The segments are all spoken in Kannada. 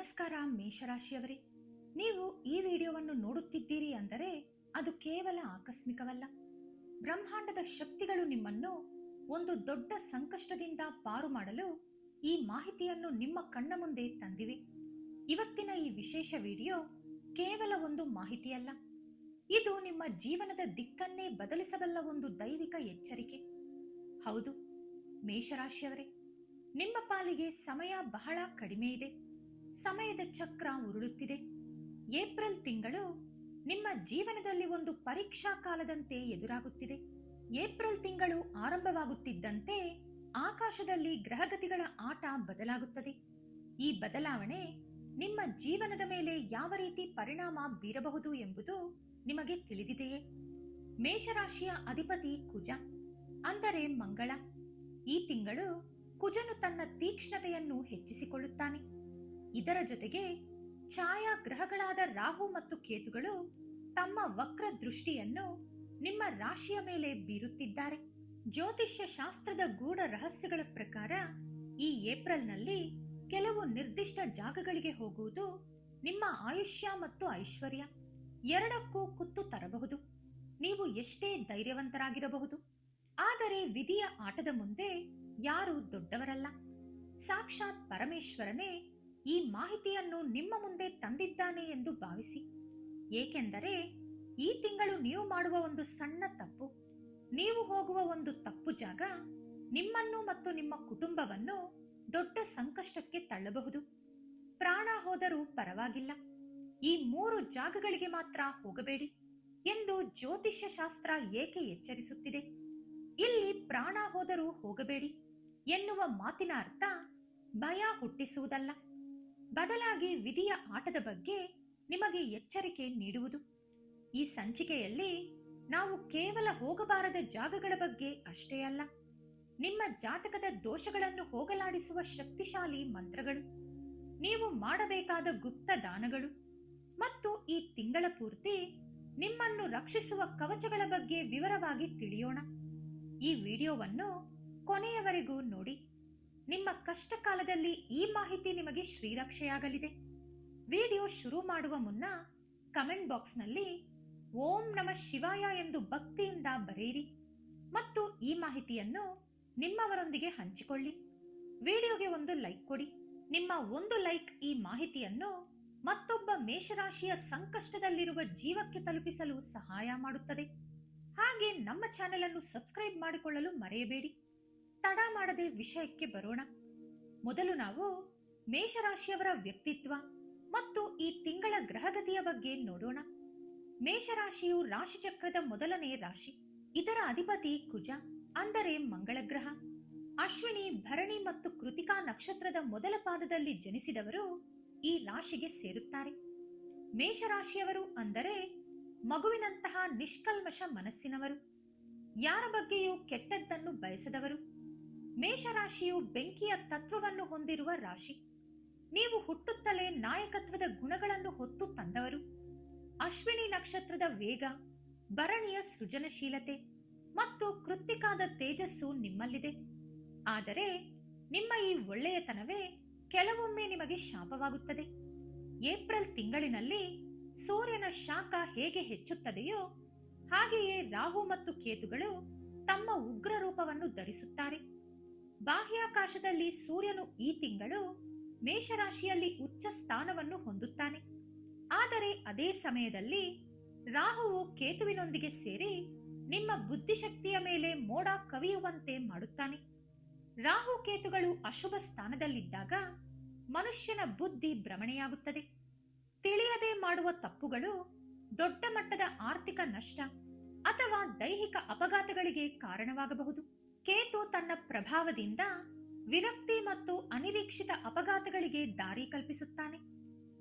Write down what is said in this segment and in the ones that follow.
ನಮಸ್ಕಾರ ಮೇಷರಾಶಿಯವರೇ, ನೀವು ಈ ವಿಡಿಯೋವನ್ನು ನೋಡುತ್ತಿದ್ದೀರಿ ಅಂದರೆ ಅದು ಕೇವಲ ಆಕಸ್ಮಿಕವಲ್ಲ. ಬ್ರಹ್ಮಾಂಡದ ಶಕ್ತಿಗಳು ನಿಮ್ಮನ್ನು ಒಂದು ದೊಡ್ಡ ಸಂಕಷ್ಟದಿಂದ ಪಾರು ಮಾಡಲು ಈ ಮಾಹಿತಿಯನ್ನು ನಿಮ್ಮ ಕಣ್ಣ ಮುಂದೆ ತಂದಿವೆ. ಇವತ್ತಿನ ಈ ವಿಶೇಷ ವಿಡಿಯೋ ಕೇವಲ ಒಂದು ಮಾಹಿತಿಯಲ್ಲ, ಇದು ನಿಮ್ಮ ಜೀವನದ ದಿಕ್ಕನ್ನೇ ಬದಲಿಸಬಲ್ಲ ಒಂದು ದೈವಿಕ ಎಚ್ಚರಿಕೆ. ಹೌದು ಮೇಷರಾಶಿಯವರೇ, ನಿಮ್ಮ ಪಾಲಿಗೆ ಸಮಯ ಬಹಳ ಕಡಿಮೆ ಇದೆ. ಸಮಯದ ಚಕ್ರ ಉರುಳುತ್ತಿದೆ. ಏಪ್ರಿಲ್ ತಿಂಗಳು ನಿಮ್ಮ ಜೀವನದಲ್ಲಿ ಒಂದು ಪರೀಕ್ಷಾ ಕಾಲದಂತೆ ಎದುರಾಗುತ್ತಿದೆ. ಏಪ್ರಿಲ್ ತಿಂಗಳು ಆರಂಭವಾಗುತ್ತಿದ್ದಂತೆ ಆಕಾಶದಲ್ಲಿ ಗ್ರಹಗತಿಗಳ ಆಟ ಬದಲಾಗುತ್ತದೆ. ಈ ಬದಲಾವಣೆ ನಿಮ್ಮ ಜೀವನದ ಮೇಲೆ ಯಾವ ರೀತಿ ಪರಿಣಾಮ ಬೀರಬಹುದು ಎಂಬುದು ನಿಮಗೆ ತಿಳಿದಿದೆಯೇ? ಮೇಷರಾಶಿಯ ಅಧಿಪತಿ ಕುಜ, ಅಂದರೆ ಮಂಗಳ. ಈ ತಿಂಗಳು ಕುಜನು ತನ್ನ ತೀಕ್ಷ್ಣತೆಯನ್ನು ಹೆಚ್ಚಿಸಿಕೊಳ್ಳುತ್ತಾನೆ. ಇದರ ಜೊತೆಗೆ ಛಾಯಾ ಗ್ರಹಗಳಾದ ರಾಹು ಮತ್ತು ಕೇತುಗಳು ತಮ್ಮ ವಕ್ರ ದೃಷ್ಟಿಯನ್ನು ನಿಮ್ಮ ರಾಶಿಯ ಮೇಲೆ ಬೀರುತ್ತಿದ್ದಾರೆ. ಜ್ಯೋತಿಷ್ಯ ಶಾಸ್ತ್ರದ ಗೂಢ ರಹಸ್ಯಗಳ ಪ್ರಕಾರ ಈ ಏಪ್ರಿಲ್ನಲ್ಲಿ ಕೆಲವು ನಿರ್ದಿಷ್ಟ ಜಾಗಗಳಿಗೆ ಹೋಗುವುದು ನಿಮ್ಮ ಆಯುಷ್ಯ ಮತ್ತು ಐಶ್ವರ್ಯ ಎರಡಕ್ಕೂ ಕುತ್ತು ತರಬಹುದು. ನೀವು ಎಷ್ಟೇ ಧೈರ್ಯವಂತರಾಗಿರಬಹುದು, ಆದರೆ ವಿಧಿಯ ಆಟದ ಮುಂದೆ ಯಾರೂ ದೊಡ್ಡವರಲ್ಲ. ಸಾಕ್ಷಾತ್ ಪರಮೇಶ್ವರನೇ ಈ ಮಾಹಿತಿಯನ್ನು ನಿಮ್ಮ ಮುಂದೆ ತಂದಿದ್ದಾನೆ ಎಂದು ಭಾವಿಸಿ. ಏಕೆಂದರೆ ಈ ತಿಂಗಳು ನೀವು ಮಾಡುವ ಒಂದು ಸಣ್ಣ ತಪ್ಪು, ನೀವು ಹೋಗುವ ಒಂದು ತಪ್ಪು ಜಾಗ ನಿಮ್ಮನ್ನು ಮತ್ತು ನಿಮ್ಮ ಕುಟುಂಬವನ್ನು ದೊಡ್ಡ ಸಂಕಷ್ಟಕ್ಕೆ ತಳ್ಳಬಹುದು. ಪ್ರಾಣ ಹೋದರೂ ಪರವಾಗಿಲ್ಲ, ಈ 3 ಜಾಗಗಳಿಗೆ ಮಾತ್ರ ಹೋಗಬೇಡಿ ಎಂದು ಜ್ಯೋತಿಷ್ಯ ಶಾಸ್ತ್ರ ಏಕೆ ಎಚ್ಚರಿಸುತ್ತಿದೆ? ಇಲ್ಲಿ ಪ್ರಾಣ ಹೋದರೂ ಹೋಗಬೇಡಿ ಎನ್ನುವ ಮಾತಿನ ಅರ್ಥ ಭಯ ಹುಟ್ಟಿಸುವುದಲ್ಲ, ಬದಲಾಗಿ ವಿಧಿಯ ಆಟದ ಬಗ್ಗೆ ನಿಮಗೆ ಎಚ್ಚರಿಕೆ ನೀಡುವುದು. ಈ ಸಂಚಿಕೆಯಲ್ಲಿ ನಾವು ಕೇವಲ ಹೋಗಬಾರದ ಜಾಗಗಳ ಬಗ್ಗೆ ಅಷ್ಟೇ ಅಲ್ಲ, ನಿಮ್ಮ ಜಾತಕದ ದೋಷಗಳನ್ನು ಹೋಗಲಾಡಿಸುವ ಶಕ್ತಿಶಾಲಿ ಮಂತ್ರಗಳು, ನೀವು ಮಾಡಬೇಕಾದ ಗುಪ್ತ ದಾನಗಳು ಮತ್ತು ಈ ತಿಂಗಳ ಪೂರ್ತಿ ನಿಮ್ಮನ್ನು ರಕ್ಷಿಸುವ ಕವಚಗಳ ಬಗ್ಗೆ ವಿವರವಾಗಿ ತಿಳಿಯೋಣ. ಈ ವಿಡಿಯೋವನ್ನು ಕೊನೆಯವರೆಗೂ ನೋಡಿ. ನಿಮ್ಮ ಕಷ್ಟ ಕಾಲದಲ್ಲಿ ಈ ಮಾಹಿತಿ ನಿಮಗೆ ಶ್ರೀರಕ್ಷೆಯಾಗಲಿದೆ. ವಿಡಿಯೋ ಶುರು ಮಾಡುವ ಮುನ್ನ ಕಮೆಂಟ್ ಬಾಕ್ಸ್ನಲ್ಲಿ ಓಂ ನಮಃ ಶಿವಾಯ ಎಂದು ಭಕ್ತಿಯಿಂದ ಬರೆಯಿರಿ ಮತ್ತು ಈ ಮಾಹಿತಿಯನ್ನು ನಿಮ್ಮವರೊಂದಿಗೆ ಹಂಚಿಕೊಳ್ಳಿ. ವಿಡಿಯೋಗೆ ಒಂದು ಲೈಕ್ ಕೊಡಿ. ನಿಮ್ಮ ಒಂದು ಲೈಕ್ ಈ ಮಾಹಿತಿಯನ್ನು ಮತ್ತೊಬ್ಬ ಮೇಷರಾಶಿಯ ಸಂಕಷ್ಟದಲ್ಲಿರುವ ಜೀವಕ್ಕೆ ತಲುಪಿಸಲು ಸಹಾಯ ಮಾಡುತ್ತದೆ. ಹಾಗೆ ನಮ್ಮ ಚಾನೆಲ್ ಅನ್ನು ಸಬ್ಸ್ಕ್ರೈಬ್ ಮಾಡಿಕೊಳ್ಳಲು ಮರೆಯಬೇಡಿ. ತಡ ಮಾಡದೆ ವಿಷಯಕ್ಕೆ ಬರೋಣ. ಮೊದಲು ನಾವು ಮೇಷರಾಶಿಯವರ ವ್ಯಕ್ತಿತ್ವ ಮತ್ತು ಈ ತಿಂಗಳ ಗ್ರಹಗತಿಯ ಬಗ್ಗೆ ನೋಡೋಣ. ಮೇಷರಾಶಿಯು ರಾಶಿಚಕ್ರದ ಮೊದಲನೇ ರಾಶಿ. ಇದರ ಅಧಿಪತಿ ಕುಜ, ಅಂದರೆ ಮಂಗಳ ಗ್ರಹ. ಅಶ್ವಿನಿ, ಭರಣಿ ಮತ್ತು ಕೃತಿಕಾ ನಕ್ಷತ್ರದ ಮೊದಲ ಪಾದದಲ್ಲಿ ಜನಿಸಿದವರು ಈ ರಾಶಿಗೆ ಸೇರುತ್ತಾರೆ. ಮೇಷರಾಶಿಯವರು ಅಂದರೆ ಮಗುವಿನಂತಹ ನಿಷ್ಕಲ್ಮಶ ಮನಸ್ಸಿನವರು, ಯಾರ ಬಗ್ಗೆಯೂ ಕೆಟ್ಟದ್ದನ್ನು ಬಯಸದವರು. ಮೇಷರಾಶಿಯು ಬೆಂಕಿಯ ತತ್ವವನ್ನು ಹೊಂದಿರುವ ರಾಶಿ. ನೀವು ಹುಟ್ಟುತ್ತಲೇ ನಾಯಕತ್ವದ ಗುಣಗಳನ್ನು ಹೊತ್ತು ತಂದವರು. ಅಶ್ವಿನಿ ನಕ್ಷತ್ರದ ವೇಗ, ಭರಣಿಯ ಸೃಜನಶೀಲತೆ ಮತ್ತು ಕೃತ್ತಿಕಾದ ತೇಜಸ್ಸು ನಿಮ್ಮಲ್ಲಿದೆ. ಆದರೆ ನಿಮ್ಮ ಈ ಒಳ್ಳೆಯತನವೇ ಕೆಲವೊಮ್ಮೆ ನಿಮಗೆ ಶಾಪವಾಗುತ್ತದೆ. ಏಪ್ರಿಲ್ ತಿಂಗಳಿನಲ್ಲಿ ಸೂರ್ಯನ ಶಾಖ ಹೇಗೆ ಹೆಚ್ಚುತ್ತದೆಯೋ ಹಾಗೆಯೇ ರಾಹು ಮತ್ತು ಕೇತುಗಳು ತಮ್ಮ ಉಗ್ರ ರೂಪವನ್ನು ಧರಿಸುತ್ತಾರೆ. ಬಾಹ್ಯಾಕಾಶದಲ್ಲಿ ಸೂರ್ಯನು ಈ ತಿಂಗಳು ಮೇಷರಾಶಿಯಲ್ಲಿ ಉಚ್ಚ ಸ್ಥಾನವನ್ನು ಹೊಂದುತ್ತಾನೆ. ಆದರೆ ಅದೇ ಸಮಯದಲ್ಲಿ ರಾಹುವು ಕೇತುವಿನೊಂದಿಗೆ ಸೇರಿ ನಿಮ್ಮ ಬುದ್ಧಿಶಕ್ತಿಯ ಮೇಲೆ ಮೋಡ ಕವಿಯುವಂತೆ ಮಾಡುತ್ತಾನೆ. ರಾಹು ಕೇತುಗಳು ಅಶುಭ ಸ್ಥಾನದಲ್ಲಿದ್ದಾಗ ಮನುಷ್ಯನ ಬುದ್ಧಿ ಭ್ರಮಣೆಯಾಗುತ್ತದೆ. ತಿಳಿಯದೆ ಮಾಡುವ ತಪ್ಪುಗಳು ದೊಡ್ಡ ಮಟ್ಟದ ಆರ್ಥಿಕ ನಷ್ಟ ಅಥವಾ ದೈಹಿಕ ಅಪಘಾತಗಳಿಗೆ ಕಾರಣವಾಗಬಹುದು. ಕೇತು ತನ್ನ ಪ್ರಭಾವದಿಂದ ವಿರಕ್ತಿ ಮತ್ತು ಅನಿರೀಕ್ಷಿತ ಅಪಘಾತಗಳಿಗೆ ದಾರಿ ಕಲ್ಪಿಸುತ್ತಾನೆ.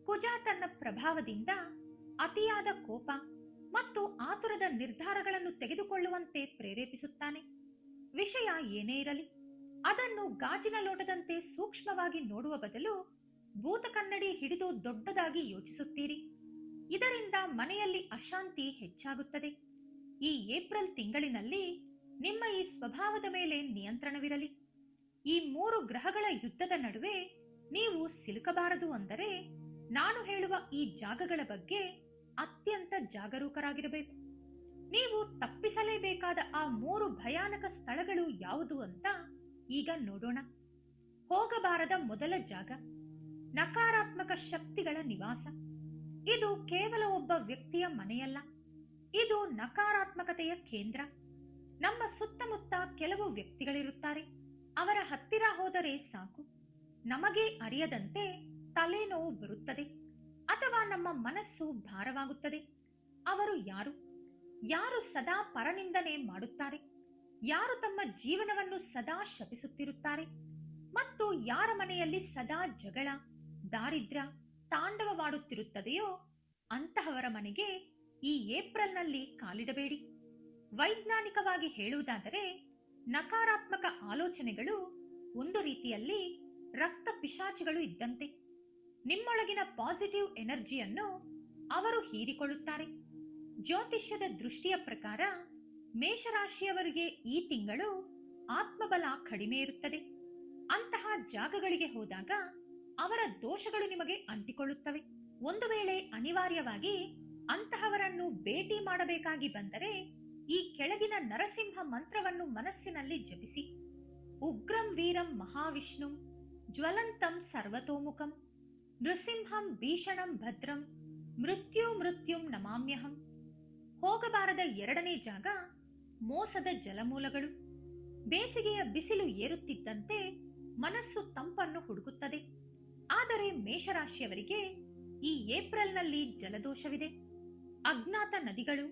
ಕುಜ ತನ್ನ ಪ್ರಭಾವದಿಂದ ಅತಿಯಾದ ಕೋಪ ಮತ್ತು ಆತುರದ ನಿರ್ಧಾರಗಳನ್ನು ತೆಗೆದುಕೊಳ್ಳುವಂತೆ ಪ್ರೇರೇಪಿಸುತ್ತಾನೆ. ವಿಷಯ ಏನೇ ಇರಲಿ, ಅದನ್ನು ಗಾಜಿನ ಲೋಟದಂತೆ ಸೂಕ್ಷ್ಮವಾಗಿ ನೋಡುವ ಬದಲು ಭೂತಕನ್ನಡಿ ಹಿಡಿದು ದೊಡ್ಡದಾಗಿ ಯೋಚಿಸುತ್ತೀರಿ. ಇದರಿಂದ ಮನೆಯಲ್ಲಿ ಅಶಾಂತಿ ಹೆಚ್ಚಾಗುತ್ತದೆ. ಈ ಏಪ್ರಿಲ್ ತಿಂಗಳಿನಲ್ಲಿ ನಿಮ್ಮ ಈ ಸ್ವಭಾವದ ಮೇಲೆ ನಿಯಂತ್ರಣವಿರಲಿ. ಈ 3 ಗ್ರಹಗಳ ಯುದ್ಧದ ನಡುವೆ ನೀವು ಸಿಲುಕಬಾರದು ಅಂದರೆ ನಾನು ಹೇಳುವ ಈ ಜಾಗಗಳ ಬಗ್ಗೆ ಅತ್ಯಂತ ಜಾಗರೂಕರಾಗಿರಬೇಕು. ನೀವು ತಪ್ಪಿಸಲೇಬೇಕಾದ ಆ 3 ಭಯಾನಕ ಸ್ಥಳಗಳು ಯಾವುದು ಅಂತ ಈಗ ನೋಡೋಣ. ಹೋಗಬಾರದ ಮೊದಲ ಜಾಗ ನಕಾರಾತ್ಮಕ ಶಕ್ತಿಗಳ ನಿವಾಸ. ಇದು ಕೇವಲ ಒಬ್ಬ ವ್ಯಕ್ತಿಯ ಮನೆಯಲ್ಲ, ಇದು ನಕಾರಾತ್ಮಕತೆಯ ಕೇಂದ್ರ. ನಮ್ಮ ಸುತ್ತಮುತ್ತ ಕೆಲವು ವ್ಯಕ್ತಿಗಳಿರುತ್ತಾರೆ. ಅವರ ಹತ್ತಿರ ಹೋದರೆ ಸಾಕು, ನಮಗೆ ಅರಿಯದಂತೆ ತಲೆನೋವು ಬರುತ್ತದೆ ಅಥವಾ ನಮ್ಮ ಮನಸ್ಸು ಭಾರವಾಗುತ್ತದೆ. ಅವರು ಯಾರು? ಯಾರು ಸದಾ ಪರನಿಂದನೆ ಮಾಡುತ್ತಾರೆ, ಯಾರು ತಮ್ಮ ಜೀವನವನ್ನು ಸದಾ ಶಪಿಸುತ್ತಿರುತ್ತಾರೆ ಮತ್ತು ಯಾರ ಮನೆಯಲ್ಲಿ ಸದಾ ಜಗಳ, ದಾರಿದ್ರ್ಯ ತಾಂಡವವಾಡುತ್ತಿರುತ್ತದೆಯೋ ಅಂತಹವರ ಮನೆಗೆ ಈ ಏಪ್ರಿಲ್ನಲ್ಲಿ ಕಾಲಿಡಬೇಡಿ. ವೈಜ್ಞಾನಿಕವಾಗಿ ಹೇಳುವುದಾದರೆ ನಕಾರಾತ್ಮಕ ಆಲೋಚನೆಗಳು ಒಂದು ರೀತಿಯಲ್ಲಿ ರಕ್ತ ಪಿಶಾಚಿಗಳು ಇದ್ದಂತೆ. ನಿಮ್ಮೊಳಗಿನ ಪಾಸಿಟಿವ್ ಎನರ್ಜಿಯನ್ನು ಅವರು ಹೀರಿಕೊಳ್ಳುತ್ತಾರೆ. ಜ್ಯೋತಿಷ್ಯದ ದೃಷ್ಟಿಯ ಪ್ರಕಾರ ಮೇಷರಾಶಿಯವರಿಗೆ ಈ ತಿಂಗಳು ಆತ್ಮಬಲ ಕಡಿಮೆ ಇರುತ್ತದೆ. ಅಂತಹ ಜಾಗಗಳಿಗೆ ಹೋದಾಗ ಅವರ ದೋಷಗಳು ನಿಮಗೆ ಅಂಟಿಕೊಳ್ಳುತ್ತವೆ. ಒಂದು ವೇಳೆ ಅನಿವಾರ್ಯವಾಗಿ ಅಂತಹವರನ್ನು ಭೇಟಿ ಮಾಡಬೇಕಾಗಿ ಬಂದರೆ ಈ ಕೆಳಗಿನ ನರಸಿಂಹ ಮಂತ್ರವನ್ನು ಮನಸ್ಸಿನಲ್ಲಿ ಜಪಿಸಿ. ಉಗ್ರಂ ವೀರಂ ಮಹಾವಿಷ್ಣುಂ ಜ್ವಲಂತಂ ಸರ್ವತೋಮುಖಂ ನೃಸಿಂಹಂ ಭೀಷಣಂ ಭದ್ರಂ ಮೃತ್ಯುಂ ನಮಾಮ್ಯಹಂ. ಹೋಗಬಾರದ ಎರಡನೇ ಜಾಗ ಮೋಸದ ಜಲಮೂಲಗಳು. ಬೇಸಿಗೆಯ ಬಿಸಿಲು ಏರುತ್ತಿದ್ದಂತೆ ಮನಸ್ಸು ತಂಪನ್ನು ಹುಡುಕುತ್ತದೆ. ಆದರೆ ಮೇಷರಾಶಿಯವರಿಗೆ ಈ ಏಪ್ರಿಲ್ನಲ್ಲಿ ಜಲದೋಷವಿದೆ. ಅಜ್ಞಾತ ನದಿಗಳು,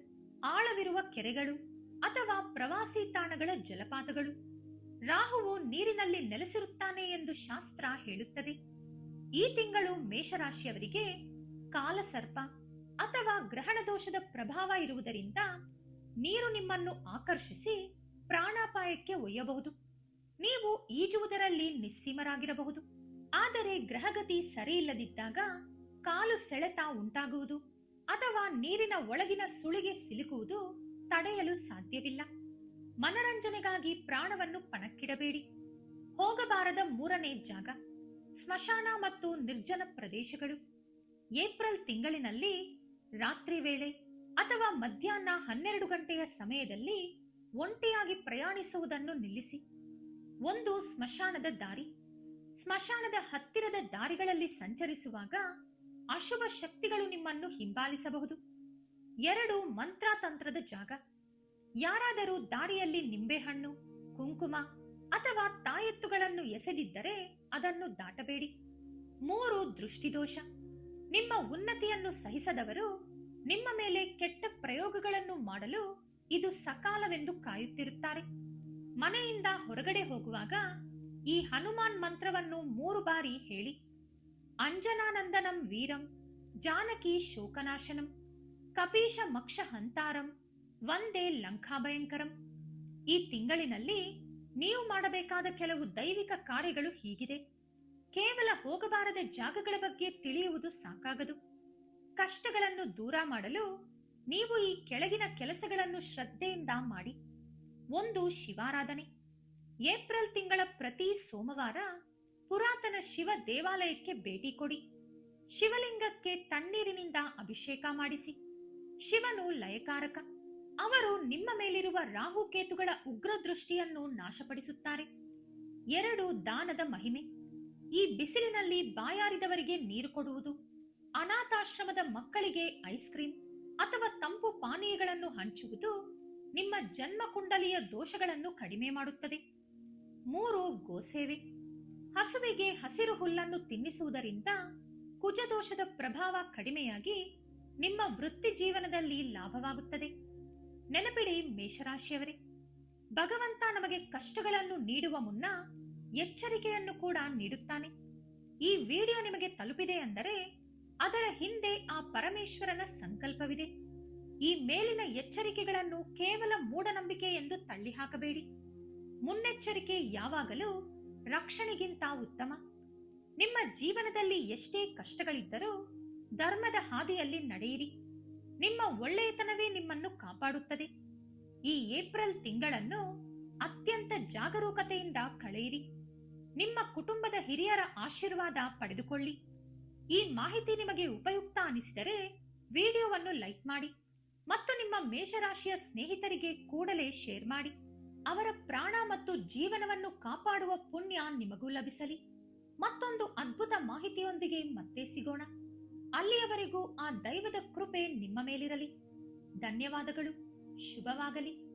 ಆಳವಿರುವ ಕೆರೆಗಳು ಅಥವಾ ಪ್ರವಾಸಿ ತಾಣಗಳ ಜಲಪಾತಗಳು. ರಾಹುವು ನೀರಿನಲ್ಲಿ ನೆಲೆಸಿರುತ್ತಾನೆ ಎಂದು ಶಾಸ್ತ್ರ ಹೇಳುತ್ತದೆ. ಈ ತಿಂಗಳು ಮೇಷರಾಶಿಯವರಿಗೆ ಕಾಲಸರ್ಪ ಅಥವಾ ಗ್ರಹಣ ದೋಷದ ಪ್ರಭಾವ ಇರುವುದರಿಂದ ನೀರು ನಿಮ್ಮನ್ನು ಆಕರ್ಷಿಸಿ ಪ್ರಾಣಾಪಾಯಕ್ಕೆ ಒಯ್ಯಬಹುದು. ನೀವು ಈಜುವುದರಲ್ಲಿ ನಿಸ್ಸೀಮರಾಗಿರಬಹುದು, ಆದರೆ ಗ್ರಹಗತಿ ಸರಿಯಿಲ್ಲದಿದ್ದಾಗ ಕಾಲು ಸೆಳೆತ ಉಂಟಾಗುವುದು ಅಥವಾ ನೀರಿನ ಒಳಗಿನ ಸುಳಿಗೆ ಸಿಲುಕುವುದು ತಡೆಯಲು ಸಾಧ್ಯವಿಲ್ಲ. ಮನರಂಜನೆಗಾಗಿ ಪ್ರಾಣವನ್ನು ಪಣಕ್ಕಿಡಬೇಡಿ. ಹೋಗಬಾರದ ಮೂರನೇ ಜಾಗ ಸ್ಮಶಾನ ಮತ್ತು ನಿರ್ಜನ ಪ್ರದೇಶಗಳು. ಏಪ್ರಿಲ್ ತಿಂಗಳಿನಲ್ಲಿ ರಾತ್ರಿ ವೇಳೆ ಅಥವಾ ಮಧ್ಯಾಹ್ನ 12 ಗಂಟೆಯ ಸಮಯದಲ್ಲಿ ಒಂಟಿಯಾಗಿ ಪ್ರಯಾಣಿಸುವುದನ್ನು ನಿಲ್ಲಿಸಿ. ಒಂದು ಸ್ಮಶಾನದ ದಾರಿ. ಸ್ಮಶಾನದ ಹತ್ತಿರದ ದಾರಿಗಳಲ್ಲಿ ಸಂಚರಿಸುವಾಗ ಅಶುಭ ಶಕ್ತಿಗಳು ನಿಮ್ಮನ್ನು ಹಿಂಬಾಲಿಸಬಹುದು. 2 ಮಂತ್ರತಂತ್ರದ ಜಾಗ. ಯಾರಾದರೂ ದಾರಿಯಲ್ಲಿ ನಿಂಬೆಹಣ್ಣು, ಕುಂಕುಮ ಅಥವಾ ತಾಯೆತ್ತುಗಳನ್ನು ಎಸೆದಿದ್ದರೆ ಅದನ್ನು ದಾಟಬೇಡಿ. 3 ದೃಷ್ಟಿದೋಷ. ನಿಮ್ಮ ಉನ್ನತಿಯನ್ನು ಸಹಿಸದವರು ನಿಮ್ಮ ಮೇಲೆ ಕೆಟ್ಟ ಪ್ರಯೋಗಗಳನ್ನು ಮಾಡಲು ಇದು ಸಕಾಲವೆಂದು ಕಾಯುತ್ತಿರುತ್ತಾರೆ. ಮನೆಯಿಂದ ಹೊರಗಡೆ ಹೋಗುವಾಗ ಈ ಹನುಮಾನ್ ಮಂತ್ರವನ್ನು 3 ಬಾರಿ ಹೇಳಿ. ಅಂಜನಾನಂದನಂ ವೀರಂ ಜಾನಕಿ ಶೋಕನಾಶನಂ ಕಪೀಶ ಮಕ್ಷ ಹಂತಾರಂ ವಂದೇ ಲಂಕಾಭಯಂಕರಂ. ಈ ತಿಂಗಳಿನಲ್ಲಿ ನೀವು ಮಾಡಬೇಕಾದ ಕೆಲವು ದೈವಿಕ ಕಾರ್ಯಗಳು ಹೀಗಿದೆ. ಕೇವಲ ಹೋಗಬಾರದ ಜಾಗಗಳ ಬಗ್ಗೆ ತಿಳಿಯುವುದು ಸಾಕಾಗದು. ಕಷ್ಟಗಳನ್ನು ದೂರ ಮಾಡಲು ನೀವು ಈ ಕೆಳಗಿನ ಕೆಲಸಗಳನ್ನು ಶ್ರದ್ಧೆಯಿಂದ ಮಾಡಿ. 1 ಶಿವಾರಾಧನೆ. ಏಪ್ರಿಲ್ ತಿಂಗಳ ಪ್ರತಿ ಸೋಮವಾರ ಪುರಾತನ ಶಿವ ದೇವಾಲಯಕ್ಕೆ ಭೇಟಿ ಕೊಡಿ. ಶಿವಲಿಂಗಕ್ಕೆ ತಣ್ಣೀರಿನಿಂದ ಅಭಿಷೇಕ ಮಾಡಿಸಿ. ಶಿವನು ಲಯಕಾರಕ. ಅವರು ನಿಮ್ಮ ಮೇಲಿರುವ ರಾಹುಕೇತುಗಳ ಉಗ್ರ ದೃಷ್ಟಿಯನ್ನು ನಾಶಪಡಿಸುತ್ತಾರೆ. 2 ದಾನದ ಮಹಿಮೆ. ಈ ಬಿಸಿಲಿನಲ್ಲಿ ಬಾಯಾರಿದವರಿಗೆ ನೀರು ಕೊಡುವುದು, ಅನಾಥಾಶ್ರಮದ ಮಕ್ಕಳಿಗೆ ಐಸ್ ಕ್ರೀಂ ಅಥವಾ ತಂಪು ಪಾನೀಯಗಳನ್ನು ಹಂಚುವುದು ನಿಮ್ಮ ಜನ್ಮ ಕುಂಡಲಿಯ ದೋಷಗಳನ್ನು ಕಡಿಮೆ ಮಾಡುತ್ತದೆ. 3 ಗೋಸೇವೆ. ಹಸುವಿಗೆ ಹಸಿರು ಹುಲ್ಲನ್ನು ತಿನ್ನಿಸುವುದರಿಂದ ಕುಜದೋಷದ ಪ್ರಭಾವ ಕಡಿಮೆಯಾಗಿ ನಿಮ್ಮ ವೃತ್ತಿ ಜೀವನದಲ್ಲಿ ಲಾಭವಾಗುತ್ತದೆ. ನೆನಪಿಡಿ ಮೇಷರಾಶಿಯವರೇ, ಭಗವಂತ ನಮಗೆ ಕಷ್ಟಗಳನ್ನು ನೀಡುವ ಮುನ್ನ ಎಚ್ಚರಿಕೆಯನ್ನು ಕೂಡ ನೀಡುತ್ತಾನೆ. ಈ ವಿಡಿಯೋ ನಿಮಗೆ ತಲುಪಿದೆ ಅಂದರೆ ಅದರ ಹಿಂದೆ ಆ ಪರಮೇಶ್ವರನ ಸಂಕಲ್ಪವಿದೆ. ಈ ಮೇಲಿನ ಎಚ್ಚರಿಕೆಗಳನ್ನು ಕೇವಲ ಮೂಢನಂಬಿಕೆ ಎಂದು ತಳ್ಳಿ ಹಾಕಬೇಡಿ. ಮುನ್ನೆಚ್ಚರಿಕೆ ಯಾವಾಗಲೂ ರಕ್ಷಣೆಗಿಂತ ಉತ್ತಮ. ನಿಮ್ಮ ಜೀವನದಲ್ಲಿ ಎಷ್ಟೇ ಕಷ್ಟಗಳಿದ್ದರೂ ಧರ್ಮದ ಹಾದಿಯಲ್ಲಿ ನಡೆಯಿರಿ. ನಿಮ್ಮ ಒಳ್ಳೆಯತನವೇ ನಿಮ್ಮನ್ನು ಕಾಪಾಡುತ್ತದೆ. ಈ ಏಪ್ರಿಲ್ ತಿಂಗಳನ್ನು ಅತ್ಯಂತ ಜಾಗರೂಕತೆಯಿಂದ ಕಳೆಯಿರಿ. ನಿಮ್ಮ ಕುಟುಂಬದ ಹಿರಿಯರ ಆಶೀರ್ವಾದ ಪಡೆದುಕೊಳ್ಳಿ. ಈ ಮಾಹಿತಿ ನಿಮಗೆ ಉಪಯುಕ್ತ ಅನಿಸಿದರೆ ವಿಡಿಯೋವನ್ನು ಲೈಕ್ ಮಾಡಿ ಮತ್ತು ನಿಮ್ಮ ಮೇಷರಾಶಿಯ ಸ್ನೇಹಿತರಿಗೆ ಕೂಡಲೇ ಶೇರ್ ಮಾಡಿ. ಅವರ ಪ್ರಾಣ ಮತ್ತು ಜೀವನವನ್ನು ಕಾಪಾಡುವ ಪುಣ್ಯ ನಿಮಗೂ ಲಭಿಸಲಿ. ಮತ್ತೊಂದು ಅದ್ಭುತ ಮಾಹಿತಿಯೊಂದಿಗೆ ಮತ್ತೆ ಸಿಗೋಣ. ಅಲ್ಲಿಯವರೆಗೂ ಆ ದೈವದ ಕೃಪೆ ನಿಮ್ಮ ಮೇಲಿರಲಿ. ಧನ್ಯವಾದಗಳು. ಶುಭವಾಗಲಿ.